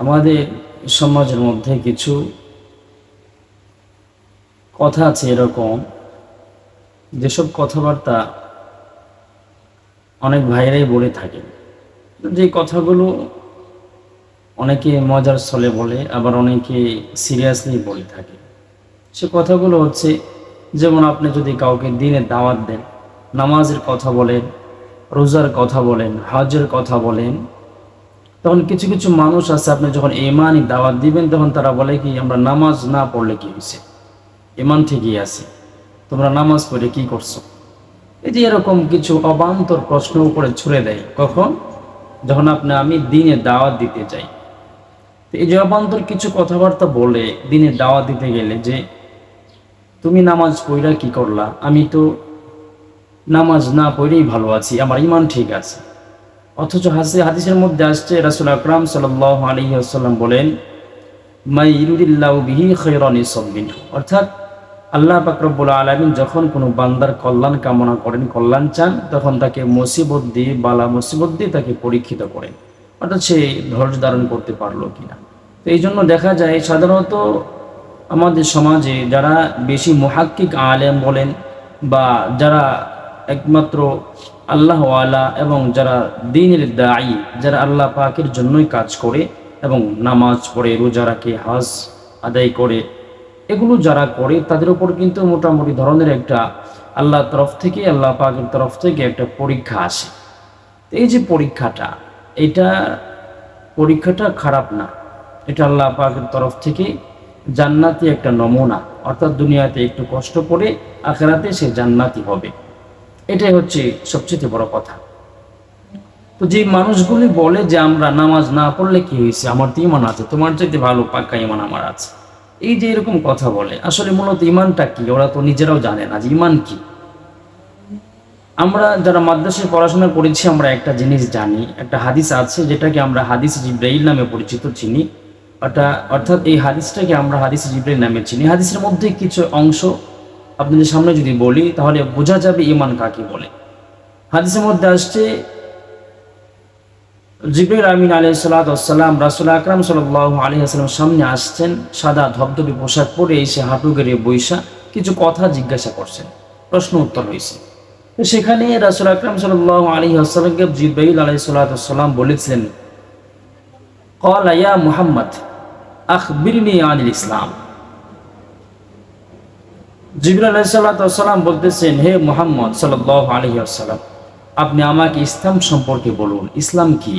আমাদের সমাজের মধ্যে কিছু কথা আছে এরকম, যেসব কথাবার্তা অনেক ভাইরাই বলে থাকেন। যে কথাগুলো অনেকে মজার ছলে বলে, আবার অনেকে সিরিয়াসলি বলে থাকে। সে কথাগুলো হচ্ছে, যেমন আপনি যদি কাউকে দিনে দাওয়াত দেন, নামাজের কথা বলেন, রোজার কথা বলেন, হজের কথা বলেন, তখন কিছু কিছু মানুষ আছে, আপনি যখন ইমানই দাওয়াত দিবেন তখন তারা বলে কি, আমরা নামাজ না পড়লে কি হয়েছে, ইমান ঠিকই আছে, তোমরা নামাজ পড়ে কি করছো। এই যে এরকম কিছু অবান্তর প্রশ্ন করে ছুড়ে দেয়। কখন? যখন আমি দিনে দাওয়াত দিতে যাই। তো এই যে অবান্তর কিছু কথাবার্তা বলে দিনে দাওয়াত দিতে গেলে, যে তুমি নামাজ পড়া কি করলা, আমি তো নামাজ না পড়েই ভালো আছি, আমার ইমান ঠিক আছে। অথচ হাদিসের মধ্যে আসছে, রাসূল আকরাম সাল্লাল্লাহু আলাইহি ওয়াসাল্লাম বলেন, মাই ইউরিদিল্লাহু বিহি খায়রান ইউসাব্বিহু, অর্থাৎ আল্লাহ পাক রব্বুল আলামিন যখন কোনো বান্দার কল্যাণ কামনা করেন, কল্যাণ চান, তখন তাকে মুসিবত দিয়ে, বালা মুসিবত দিয়ে তাকে পরীক্ষিত করেন, অর্থাৎ সে ধৈর্য ধারণ করতে পারলো কিনা। তো এই জন্য দেখা যায় সাধারণত আমাদের সমাজে যারা বেশি মুহাক্কিক আলেম বলেন, বা যারা একমাত্র আল্লাহওয়ালা এবং যারা দ্বীনের দায়ী, যারা আল্লাহ পাকের জন্যই কাজ করে এবং নামাজ পড়ে, রোজা রাখে, হজ আদায় করে, এগুলো যারা করে তাদের উপর কিন্তু মোটামুটি ধরনের একটা আল্লাহর তরফ থেকে, আল্লাহ পাকের তরফ থেকে একটা পরীক্ষা আসে। এই যে পরীক্ষাটা খারাপ না, এটা আল্লাহ পাকের তরফ থেকে জান্নাতি একটা নমুনা, অর্থাৎ দুনিয়াতে একটু কষ্ট করে আখিরাতে সে জান্নাতি হবে। এটাই হচ্ছে সবচেয়ে বড় কথা। তো যে মানুষগুলি বলে যে আমরা নামাজ না পড়লে কি হয়েছে, আমার তো ইমান আছে, তোমার চাইতে ভালো পাক্কা ইমান আমার আছে, এই যে এরকম কথা বলে, আসলে মূলত ইমানটা কি ওরা তো নিজেরাও জানে না যে ইমান কি। আমরা যারা মাদ্রাসায় পড়াশোনা করেছি, আমরা একটা জিনিস জানি, একটা হাদিস আছে যেটাকে আমরা হাদিস জিব্রাইল নামে পরিচিত চিনি। অর্থাৎ এই হাদিসটাকে আমরা হাদিস জিব্রাইল নামে চিনি। হাদিসের মধ্যে কিছু অংশ আপনাদের সামনে যদি বলি, তাহলে বোঝা যাবে ইমান কাকে বলে। হাদিসের মধ্যে আসছে, জিবরিল আমিন আলাইহিস সালাতু ওয়াস সালাম রাসূল আকরাম সাল্লাল্লাহু আলাইহি ওয়াসাল্লামের সামনে আসছেন, সাদা ধবধবে পোশাক পরে এসে হাঁটু গেড়ে বইসা কিছু কথা জিজ্ঞাসা করছেন, প্রশ্ন উত্তর হয়েছে। তো সেখানে রাসূল আকরাম সাল্লাল্লাহু আলাইহি ওয়াসাল্লামকে জিবরিল আলাইহিস সালাতু ওয়াস সালাম বলেছেন, ক্বালা ইয়া মুহাম্মদ আখবিরনি আনিল ইসলাম। জিবরিল আলাইহিস সালাতু ওয়াস সালাম বলতেছেন, হে মুহাম্মদ সাল্লাল্লাহু আলাইহি ওয়াসাল্লাম, আপনি আমাকে ইসলাম সম্পর্কে বলুন, ইসলাম কি।